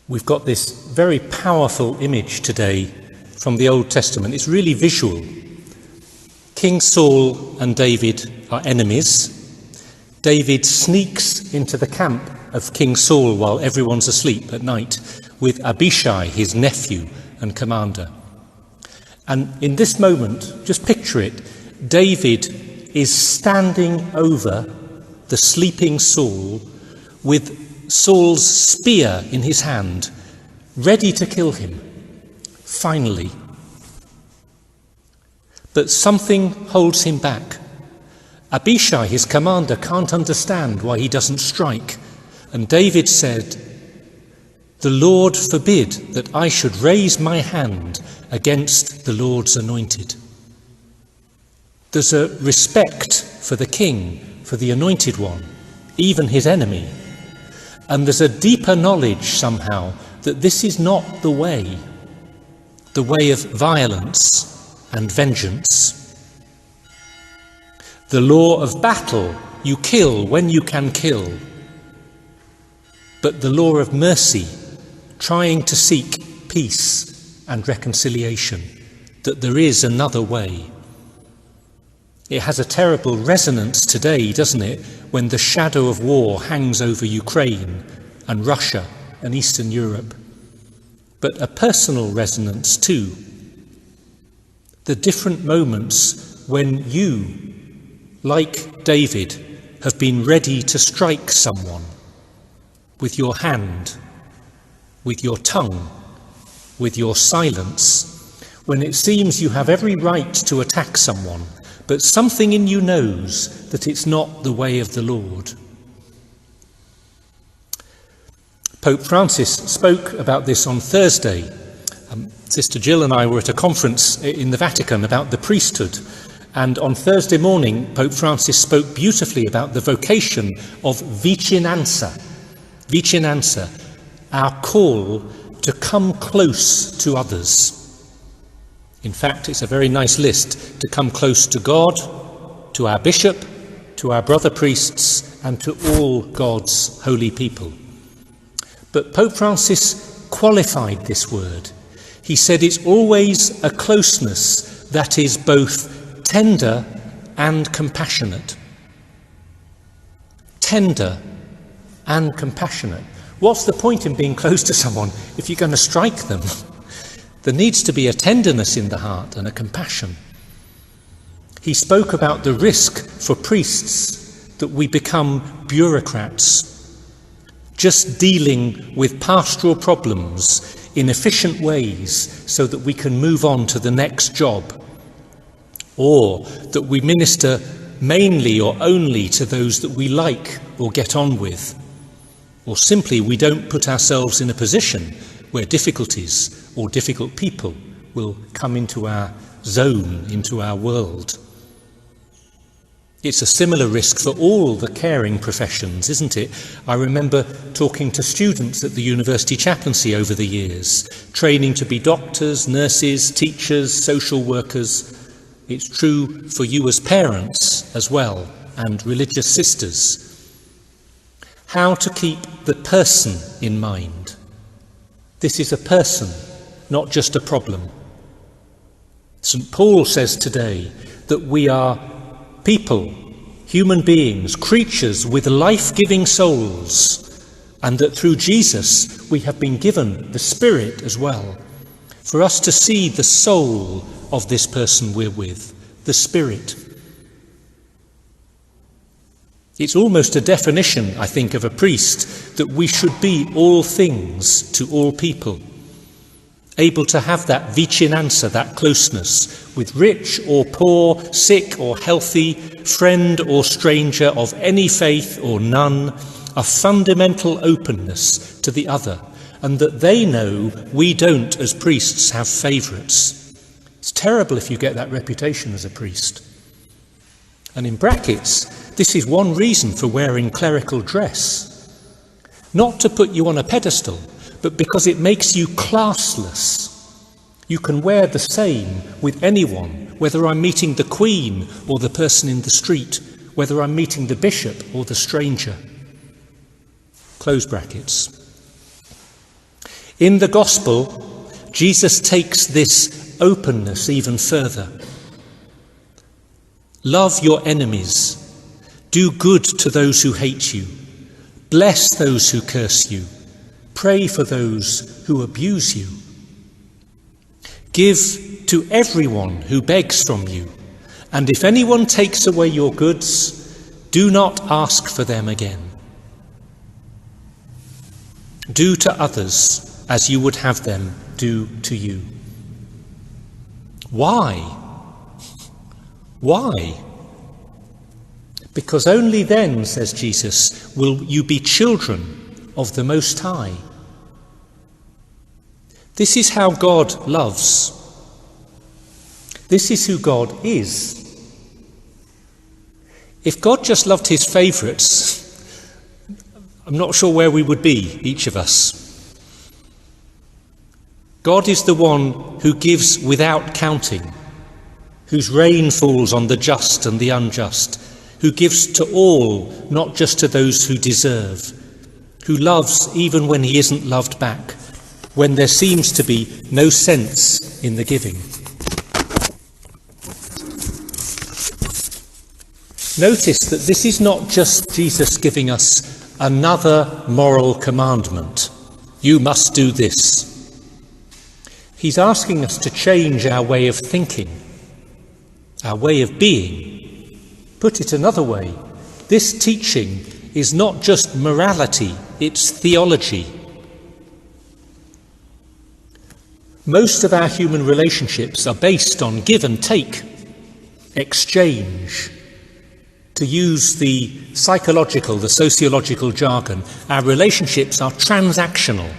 We've got this very powerful image today from the Old Testament. It's really visual. King Saul and David are enemies. David sneaks into the camp of King Saul while everyone's asleep at night with Abishai, his nephew and commander. And in this moment, just picture it, David is standing over the sleeping Saul with Saul's spear in his hand, ready to kill him, finally. But something holds him back. Abishai, his commander, can't understand why he doesn't strike. And David said, "The Lord forbid that I should raise my hand against the Lord's anointed." There's a respect for the king, for the anointed one, even his enemy. And there's a deeper knowledge somehow that this is not the way of violence and vengeance. The law of battle, you kill when you can kill. But the law of mercy, trying to seek peace and reconciliation, that there is another way. It has a terrible resonance today, doesn't it, when the shadow of war hangs over Ukraine and Russia and Eastern Europe. But a personal resonance too. The different moments when you, like David, have been ready to strike someone with your hand, with your tongue, with your silence, when it seems you have every right to attack someone, but something in you knows that it's not the way of the Lord. Pope Francis spoke about this on Thursday. Sister Jill and I were at a conference in the Vatican about the priesthood, and on Thursday morning Pope Francis spoke beautifully about the vocation of vicinanza, our call to come close to others. In fact, it's a very nice list: to come close to God, to our bishop, to our brother priests, and to all God's holy people. But Pope Francis qualified this word. He said it's always a closeness that is both tender and compassionate. Tender and compassionate. What's the point in being close to someone if you're going to strike them? There needs to be a tenderness in the heart and a compassion. He spoke about the risk for priests that we become bureaucrats, just dealing with pastoral problems in efficient ways so that we can move on to the next job, or that we minister mainly or only to those that we like or get on with, or simply we don't put ourselves in a position where difficulties or difficult people will come into our zone, into our world. It's a similar risk for all the caring professions, isn't it? I remember talking to students at the university chaplaincy over the years, training to be doctors, nurses, teachers, social workers. It's true for you as parents as well, and religious sisters. How to keep the person in mind. This is a person, not just a problem. St. Paul says today that we are people, human beings, creatures with life-giving souls, and that through Jesus we have been given the Spirit as well, for us to see the soul of this person we're with, the Spirit. It's almost a definition, I think, of a priest, that we should be all things to all people, able to have that vicinanza, that closeness, with rich or poor, sick or healthy, friend or stranger, of any faith or none, a fundamental openness to the other, and that they know we don't, as priests, have favourites. It's terrible if you get that reputation as a priest. And in brackets, this is one reason for wearing clerical dress. Not to put you on a pedestal, but because it makes you classless. You can wear the same with anyone, whether I'm meeting the Queen or the person in the street, whether I'm meeting the bishop or the stranger. Close brackets. In the gospel, Jesus takes this openness even further. Love your enemies. Do good to those who hate you. Bless those who curse you. Pray for those who abuse you. Give to everyone who begs from you. And if anyone takes away your goods, do not ask for them again. Do to others as you would have them do to you. Why? Why? Because only then, says Jesus, will you be children of the Most High. This is how God loves. This is who God is. If God just loved his favourites, I'm not sure where we would be, each of us. God is the one who gives without counting, whose rain falls on the just and the unjust, who gives to all, not just to those who deserve, who loves even when he isn't loved back, when there seems to be no sense in the giving. Notice that this is not just Jesus giving us another moral commandment. You must do this. He's asking us to change our way of thinking, our way of being. Put it another way, this teaching is not just morality, it's theology. Most of our human relationships are based on give and take, exchange. To use the psychological, the sociological jargon, our relationships are transactional.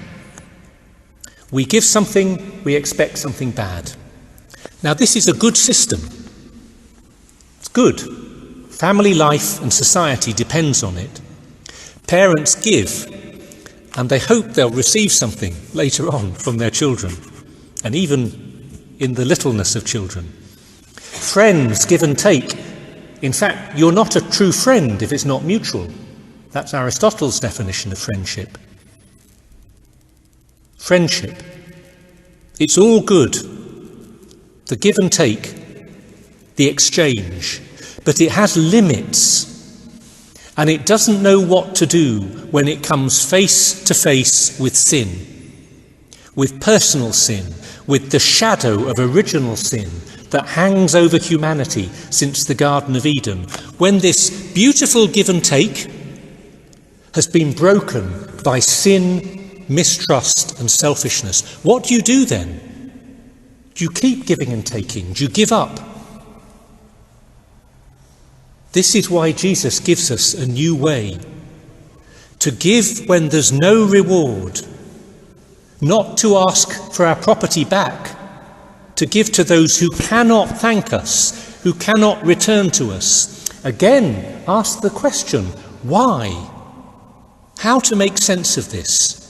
We give something, we expect something bad. Now, this is a good system. It's good. Family life and society depends on it. Parents give, and they hope they'll receive something later on from their children, and even in the littleness of children. Friends give and take. In fact, you're not a true friend if it's not mutual. That's Aristotle's definition of friendship. Friendship. It's all good. The give and take, the exchange. But it has limits. And it doesn't know what to do when it comes face to face with sin. With personal sin. With the shadow of original sin that hangs over humanity since the Garden of Eden. When this beautiful give and take has been broken by sin, mistrust and selfishness, what do you do then? Do you keep giving and taking? Do you give up? This is why Jesus gives us a new way. To give when there's no reward. Not to ask for our property back. To give to those who cannot thank us, who cannot return to us. Again, ask the question, why? How to make sense of this?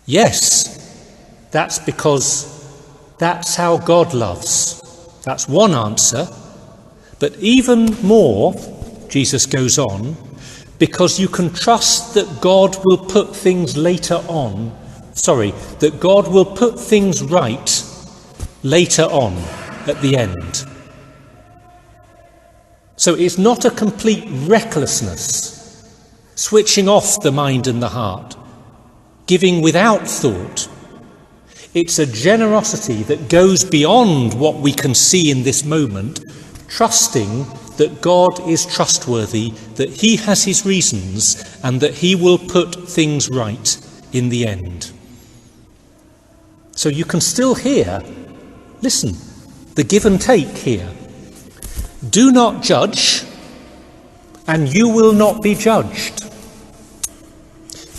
Yes, that's because that's how God loves. That's one answer. But even more, Jesus goes on, because you can trust that God will put things that God will put things right later on at the end. So it's not a complete recklessness, switching off the mind and the heart, giving without thought. It's a generosity that goes beyond what we can see in this moment, trusting that God is trustworthy, that he has his reasons, and that he will put things right in the end. So you can still hear, listen, the give and take here. Do not judge, and you will not be judged.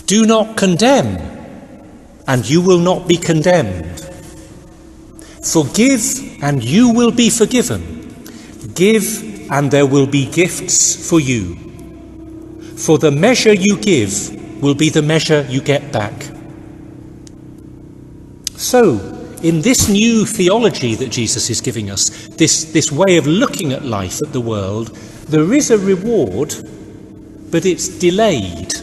Do not condemn, and you will not be condemned. Forgive, and you will be forgiven. Give, and there will be gifts for you. For the measure you give will be the measure you get back. So, in this new theology that Jesus is giving us, this way of looking at life, at the world, there is a reward, but it's delayed.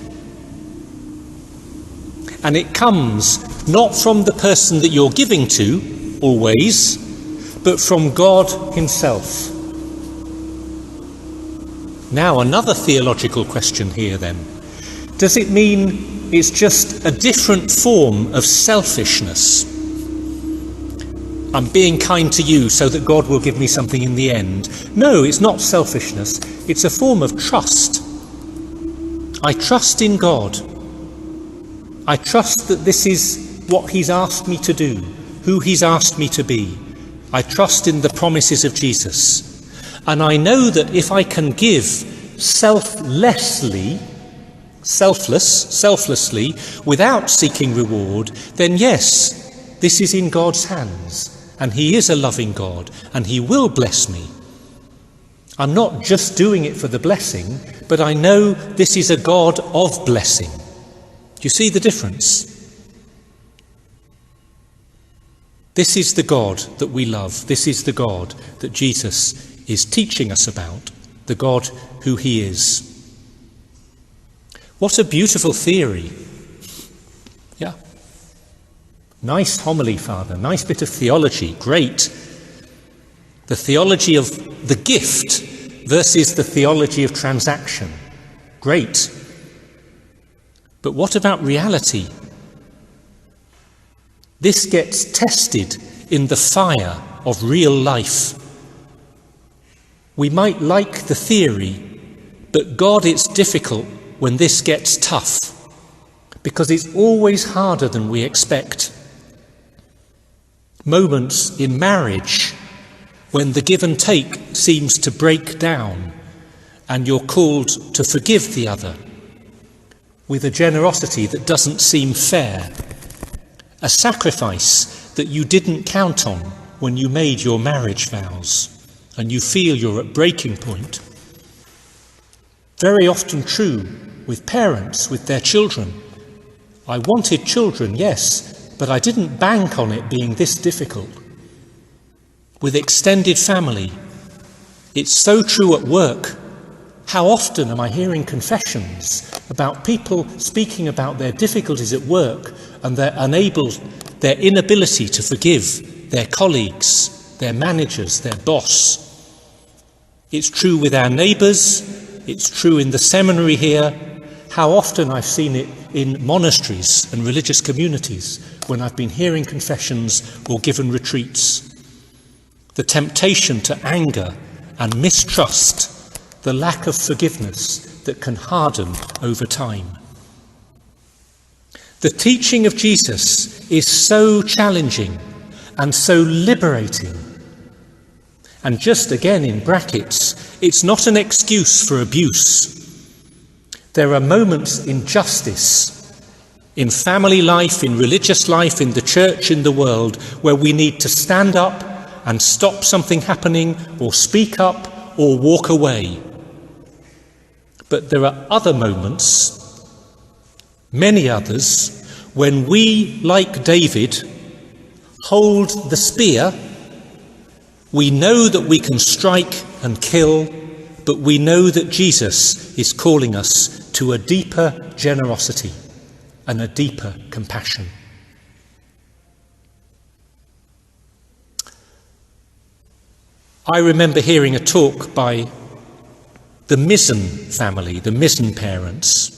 And it comes not from the person that you're giving to, always, but from God himself. Now, another theological question here then. Does it mean it's just a different form of selfishness? I'm being kind to you so that God will give me something in the end. No, it's not selfishness. It's a form of trust. I trust in God. I trust that this is what he's asked me to do, who he's asked me to be. I trust in the promises of Jesus. And I know that if I can give selflessly, selflessly, without seeking reward, then yes, this is in God's hands. And he is a loving God, and he will bless me. I'm not just doing it for the blessing, but I know this is a God of blessing. Do you see the difference? This is the God that we love. This is the God that Jesus is teaching us about, the God who he is. What a beautiful theory. Yeah. Nice homily, Father. Nice bit of theology. Great. The theology of the gift versus the theology of transaction. Great. But what about reality? This gets tested in the fire of real life. We might like the theory, but God, it's difficult when this gets tough, because it's always harder than we expect. Moments in marriage when the give and take seems to break down and you're called to forgive the other with a generosity that doesn't seem fair, a sacrifice that you didn't count on when you made your marriage vows, and you feel you're at breaking point. Very often true with parents, with their children. I wanted children, yes, but I didn't bank on it being this difficult. With extended family, it's so true at work. How often am I hearing confessions about people speaking about their difficulties at work and their inability to forgive their colleagues, their managers, their boss. It's true with our neighbours, it's true in the seminary here. How often I've seen it in monasteries and religious communities when I've been hearing confessions or given retreats. The temptation to anger and mistrust, the lack of forgiveness that can harden over time. The teaching of Jesus is so challenging and so liberating. And just again in brackets, it's not an excuse for abuse. There are moments in justice, in family life, in religious life, in the church, in the world, where we need to stand up and stop something happening, or speak up, or walk away. But there are other moments, many others, when we, like David, hold the spear. We know that we can strike and kill, but we know that Jesus is calling us to a deeper generosity and a deeper compassion. I remember hearing a talk by the Mizzen family, the Mizzen parents,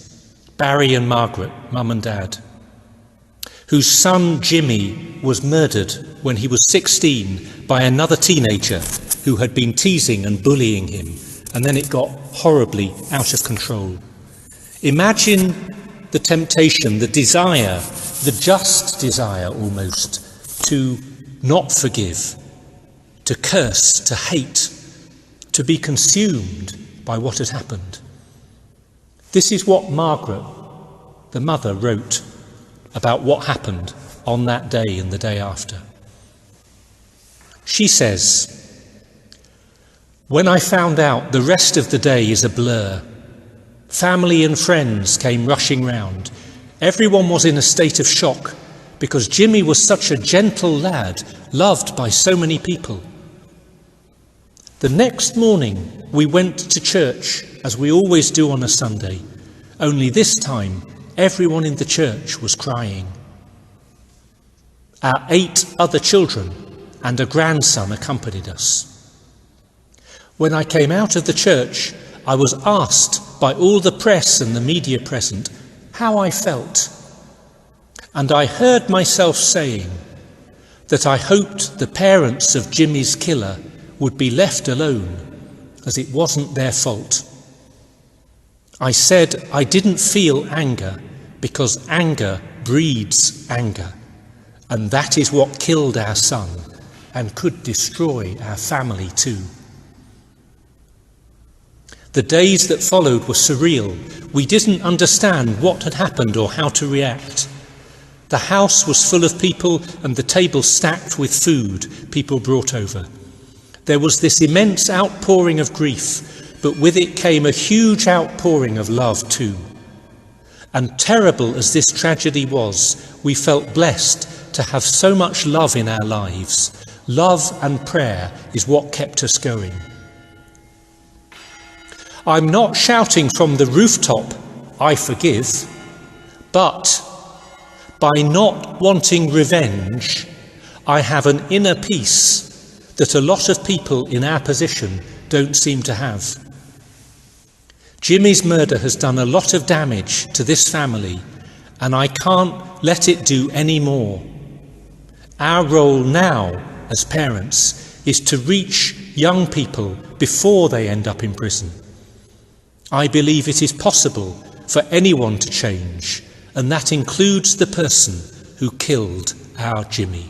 Barry and Margaret, mum and dad, whose son Jimmy was murdered when he was 16 by another teenager who had been teasing and bullying him, and then it got horribly out of control. Imagine the temptation, the desire, the just desire almost, to not forgive, to curse, to hate, to be consumed by what had happened. This is what Margaret, the mother, wrote about what happened on that day and the day after. She says, "When I found out, the rest of the day is a blur. Family and friends came rushing round. Everyone was in a state of shock because Jimmy was such a gentle lad, loved by so many people. The next morning we went to church, as we always do on a Sunday, only this time everyone in the church was crying. Our 8 other children and a grandson accompanied us. When I came out of the church, I was asked by all the press and the media present how I felt. And I heard myself saying that I hoped the parents of Jimmy's killer would be left alone, as it wasn't their fault. I said I didn't feel anger because anger breeds anger, and that is what killed our son and could destroy our family too. The days that followed were surreal. We didn't understand what had happened or how to react. The house was full of people and the table stacked with food people brought over. There was this immense outpouring of grief, but with it came a huge outpouring of love too. And terrible as this tragedy was, we felt blessed to have so much love in our lives. Love and prayer is what kept us going. I'm not shouting from the rooftop, I forgive, but by not wanting revenge, I have an inner peace that a lot of people in our position don't seem to have. Jimmy's murder has done a lot of damage to this family, and I can't let it do any more. Our role now as parents is to reach young people before they end up in prison. I believe it is possible for anyone to change, and that includes the person who killed our Jimmy.